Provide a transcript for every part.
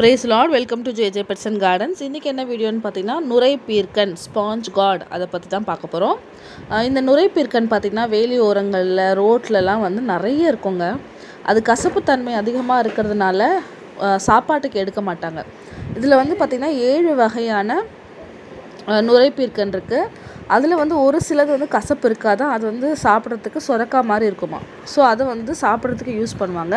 Praise Lord, welcome to JJ Pets and Gardens. இன்றைக்கி என்ன வீடியோன்னு பார்த்தீங்கன்னா நுரை பீர்க்கன் ஸ்பாஞ்ச் காட் அதை பற்றி தான் பார்க்க போகிறோம். இந்த நுரை பீர்க்கன் பார்த்திங்கன்னா வேலி ஓரங்களில் ரோட்லலாம் வந்து நிறைய இருக்குங்க. அது கசப்புத்தன்மை அதிகமாக இருக்கிறதுனால சாப்பாட்டுக்கு எடுக்க மாட்டாங்க. இதில் வந்து பார்த்திங்கன்னா 7 வகையான நுரை பீர்க்கன் இருக்குது. அதில் வந்து ஒரு சிலது வந்து கசப்பு இருக்காது, அது வந்து சாப்பிட்றதுக்கு சொரக்கா மாதிரி இருக்குமா. ஸோ அதை வந்து சாப்பிட்றதுக்கு யூஸ் பண்ணுவாங்க.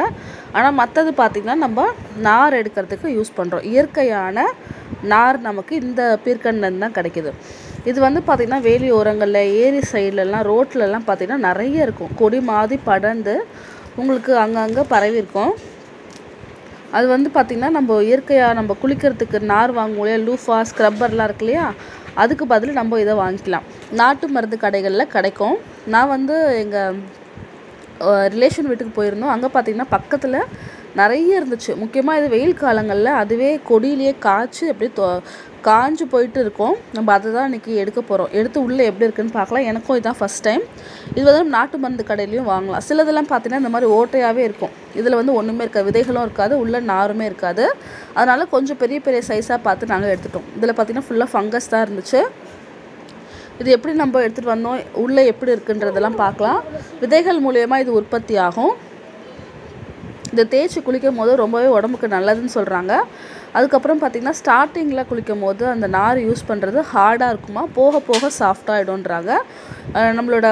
ஆனால் மற்றது பார்த்திங்கன்னா நம்ம நார் எடுக்கிறதுக்கு யூஸ் பண்ணுறோம். இயற்கையான நார் நமக்கு இந்த பீர்க்கன்லேருந்து தான் கிடைக்கிது. இது வந்து பார்த்திங்கன்னா வேலி ஓரங்களில் ஏரி சைட்லலாம் ரோட்லலாம் பார்த்திங்கன்னா நிறைய இருக்கும். கொடி மாதிரி படர்ந்து உங்களுக்கு அங்கங்கே பரவி இருக்கும். அது வந்து பார்த்திங்கன்னா நம்ம இயற்கையாக நம்ம குளிக்கிறதுக்கு நார் வாங்குவோம் இல்லையா, லூஃபா ஸ்க்ரப்பர்லாம் இருக்கு இல்லையா, அதுக்கு பதில் நம்ம இதை வாங்கிக்கலாம். நாட்டு மருந்து கடைகளில் கிடைக்கும். நான் வந்து எங்கள் ரிலேஷன் வீட்டுக்கு போயிருந்தோம். அங்கே பார்த்திங்கன்னா பக்கத்தில் நிறைய இருந்துச்சு. முக்கியமாக இது வெயில் காலங்களில் அதுவே கொடியிலேயே காய்ச்சி அப்படியே காஞ்சு போயிட்டு இருக்கும். நம்ம அதை தான் இன்றைக்கி எடுக்க போகிறோம். எடுத்து உள்ளே எப்படி இருக்குதுன்னு பார்க்கலாம். எனக்கும் இதுதான் ஃபஸ்ட் டைம். இது வந்து நாட்டு மருந்து கடையிலையும் வாங்கலாம். சிலதெல்லாம் பார்த்திங்கன்னா இந்த மாதிரி ஓட்டையாகவே இருக்கும். இதில் வந்து ஒன்றுமே இருக்காது, விதைகளும் இருக்காது, உள்ள நாருமே இருக்காது. அதனால் கொஞ்சம் பெரிய பெரிய சைஸாக பார்த்து நாங்கள் எடுத்துட்டோம். இதில் பார்த்திங்கன்னா ஃபுல்லாக ஃபங்கஸ் தான் இருந்துச்சு. இது எப்படி நம்ம எடுத்துகிட்டு வந்தோம், உள்ளே எப்படி இருக்குன்றதெல்லாம் பார்க்கலாம். விதைகள் மூலயமா இது உற்பத்தி ஆகும். இந்த தேய்ச்சி குளிக்கும் போது ரொம்பவே உடம்புக்கு நல்லதுன்னு சொல்கிறாங்க. அதுக்கப்புறம் பார்த்திங்கன்னா ஸ்டார்டிங்கில் குளிக்கும் போது அந்த நார் யூஸ் பண்ணுறது ஹார்டாக இருக்குமா, போக போக சாஃப்டாகிடும்ன்றாங்க. நம்மளோட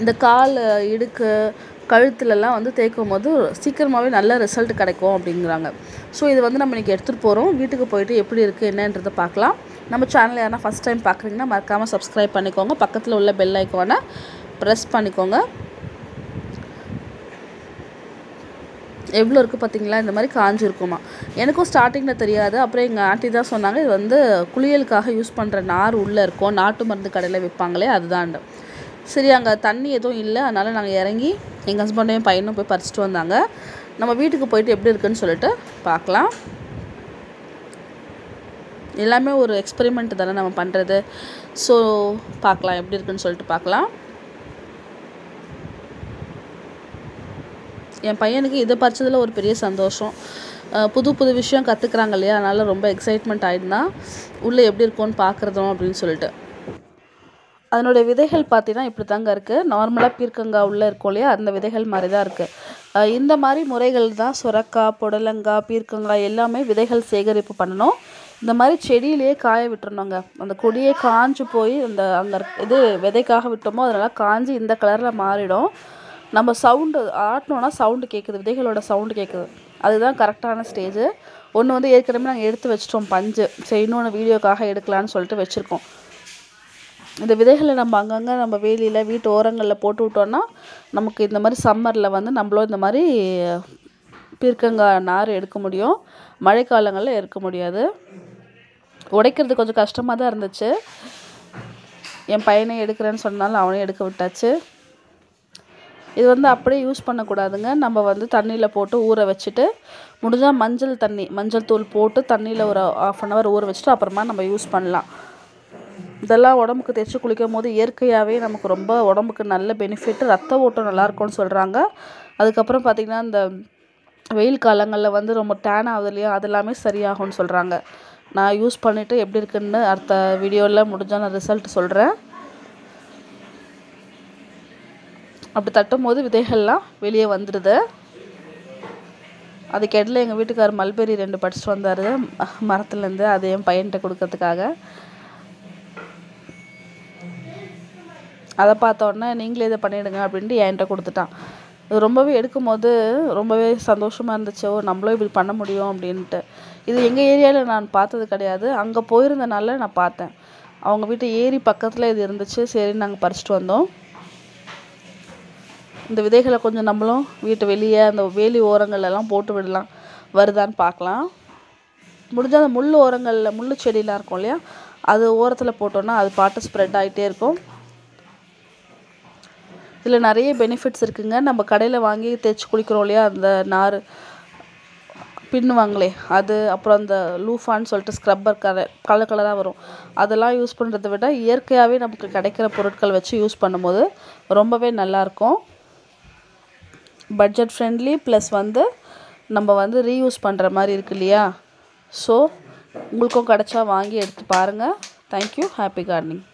இந்த கால் இடுக்கு கழுத்துலலாம் வந்து தேய்க்கும் போது சீக்கிரமாகவே நல்ல ரிசல்ட் கிடைக்கும் அப்படிங்கிறாங்க. ஸோ இது வந்து நம்ம இன்றைக்கி எடுத்துகிட்டு போகிறோம். வீட்டுக்கு போயிட்டு எப்படி இருக்குது என்னன்றதை பார்க்கலாம். நம்ம சேனல் யாரா ஃபஸ்ட் டைம் பார்க்குறீங்கன்னா மறக்காமல் சப்ஸ்கிரைப் பண்ணிக்கோங்க. பக்கத்தில் உள்ள பெல் ஐக்கானை ப்ரெஸ் பண்ணிக்கோங்க. எவ்வளோ இருக்குது பார்த்திங்களா, இந்த மாதிரி காஞ்சிருக்குமா. எனக்கும் ஸ்டார்டிங்கில் தெரியாது. அப்புறம் எங்கள் ஆண்டி தான் சொன்னாங்க, இது வந்து குளியலுக்காக யூஸ் பண்ணுற நார் உள்ளே இருக்கும், நாட்டு மருந்து கடையில் விற்பாங்களே அதுதான். சரி, அங்கே தண்ணி எதுவும் இல்லை, அதனால் நாங்கள் இறங்கி எங்கள் ஹஸ்பண்டையும் பையனும் போய் பறிச்சிட்டு வந்தாங்க. நம்ம வீட்டுக்கு போயிட்டு எப்படி இருக்குன்னு சொல்லிட்டு பார்க்கலாம். எல்லாமே ஒரு எக்ஸ்பெரிமெண்ட் தானே நம்ம பண்ணுறது. ஸோ பார்க்கலாம் எப்படி இருக்குன்னு சொல்லிட்டு பார்க்கலாம். என் பையனுக்கு இதை பறிச்சதில் ஒரு பெரிய சந்தோஷம். புது புது விஷயம் கற்றுக்குறாங்க இல்லையா, அதனால் ரொம்ப எக்ஸைட்மெண்ட் ஆகிடுதான் உள்ளே எப்படி இருக்கும்னு பார்க்குறதும் அப்படின்னு சொல்லிட்டு. அதனுடைய விதைகள் பார்த்தீங்கன்னா இப்படி தாங்க இருக்குது. நார்மலாக பீர்க்கங்காய் உள்ளே இருக்கும் இல்லையா, அந்த விதைகள் மாதிரி தான் இருக்குது. இந்த மாதிரி முறைகள் தான் சுரக்காய், புடலங்காய், பீர்க்கங்காய் எல்லாமே விதைகள் சேகரிப்பு பண்ணணும். இந்த மாதிரி செடியிலேயே காய விட்டுறணுங்க. அந்த கொடியே காஞ்சு போய் அந்த அங்கே இது விதைக்காக விட்டோமோ அதனால் காஞ்சி இந்த கலரில் மாறிடும். நம்ம சவுண்டு ஆட்டினோன்னா சவுண்டு கேட்குது, விதைகளோட சவுண்டு கேட்குது. அதுதான் கரெக்டான ஸ்டேஜு. ஒன்று வந்து ஏற்கனவே நாங்கள் எடுத்து வச்சிட்டோம் பஞ்சு. சரி, இன்னொன்று வீடியோக்காக எடுக்கலான்னு சொல்லிட்டு வச்சுருக்கோம். இந்த விதைகளை நம்ம அங்கங்கே நம்ம வேலியில் வீட்டு ஓரங்களில் போட்டு விட்டோன்னா நமக்கு இந்த மாதிரி சம்மரில் வந்து நம்மளும் இந்த மாதிரி பீர்க்கங்காய் நார் எடுக்க முடியும். மழைக்காலங்களில் எடுக்க முடியாது. உடைக்கிறது கொஞ்சம் கஷ்டமாக தான் இருந்துச்சு. என் பையனை எடுக்கிறேன்னு சொன்னாலும் அவனையும் எடுக்க விட்டாச்சு. இது வந்து அப்படியே யூஸ் பண்ணக்கூடாதுங்க. நம்ம வந்து தண்ணியில் போட்டு ஊற வச்சுட்டு, முடிஞ்சால் மஞ்சள் தூள் போட்டு தண்ணியில் ஒரு 1/2 hour ஊற வச்சுட்டு அப்புறமா நம்ம யூஸ் பண்ணலாம். இதெல்லாம் உடம்புக்கு தேய்ச்சி குளிக்கும் போது இயற்கையாகவே நமக்கு ரொம்ப உடம்புக்கு நல்ல பெனிஃபிட். ரத்த ஓட்டம் நல்லாயிருக்கும்னு சொல்கிறாங்க. அதுக்கப்புறம் பார்த்திங்கன்னா இந்த வெயில் காலங்களில் வந்து ரொம்ப டேன் ஆகுது இல்லையா, அதெல்லாமே சரியாகும்னு சொல்கிறாங்க. நான் யூஸ் பண்ணிவிட்டு எப்படி இருக்குன்னு அடுத்த வீடியோவில் முடிஞ்சால் நான் ரிசல்ட் சொல்கிறேன். அப்படி தட்டும் போது விதைகள்லாம் வெளியே வந்துடுது. அதுக்கு இடையில எங்கள் வீட்டுக்காரர் மல்பெரி 2 பறிச்சிட்டு வந்தார் மரத்துலேருந்து. அது என் பையன்கிட்ட கொடுக்கறதுக்காக. அதை பார்த்தோன்னே நீங்களே இதை பண்ணிவிடுங்க அப்படின்ட்டு என்கிட்ட கொடுத்துட்டான். இது ரொம்பவே எடுக்கும் போது ரொம்பவே சந்தோஷமாக இருந்துச்சு. நம்மளும் இப்படி பண்ண முடியும் அப்படின்ட்டு. இது எங்கள் ஏரியாவில் நான் பார்த்தது கிடையாது. அங்கே போயிருந்தனால நான் பார்த்தேன். அவங்க வீட்டு ஏரி பக்கத்தில் இது இருந்துச்சு. சரி, நாங்கள் பறிச்சிட்டு வந்தோம். இந்த விதைகளை கொஞ்சம் நம்மளும் வீட்டு வெளியே அந்த வேலி ஓரங்கள்லாம் போட்டு விடலாம், வருதான்னு பார்க்கலாம். முடிஞ்சால் அந்த முள் ஓரங்களில் முள் செடியெலாம் இருக்கும் இல்லையா, அது ஓரத்தில் போட்டோன்னா அது பாட்டு ஸ்ப்ரெட் ஆகிட்டே இருக்கும். இதில் நிறைய பெனிஃபிட்ஸ் இருக்குங்க. நம்ம கடையில் வாங்கி தேய்ச்சி குளிக்கிறோம் இல்லையா, அந்த நார் பின்னுவாங்களே அது, அப்புறம் அந்த லூஃபான்னு சொல்லிட்டு ஸ்க்ரப்பர் கலர் கலராக வரும், அதெல்லாம் யூஸ் பண்ணுறதை விட இயற்கையாகவே நமக்கு கிடைக்கிற பொருட்கள் வச்சு யூஸ் பண்ணும்போது ரொம்பவே நல்லாயிருக்கும். பட்ஜெட் ஃப்ரெண்ட்லி ப்ளஸ் வந்து நம்ம வந்து ரீயூஸ் பண்ணுற மாதிரி இருக்கு இல்லையா. ஸோ உங்களுக்கும் கிடச்சா வாங்கி எடுத்து பாருங்கள். தேங்க்யூ. Happy gardening.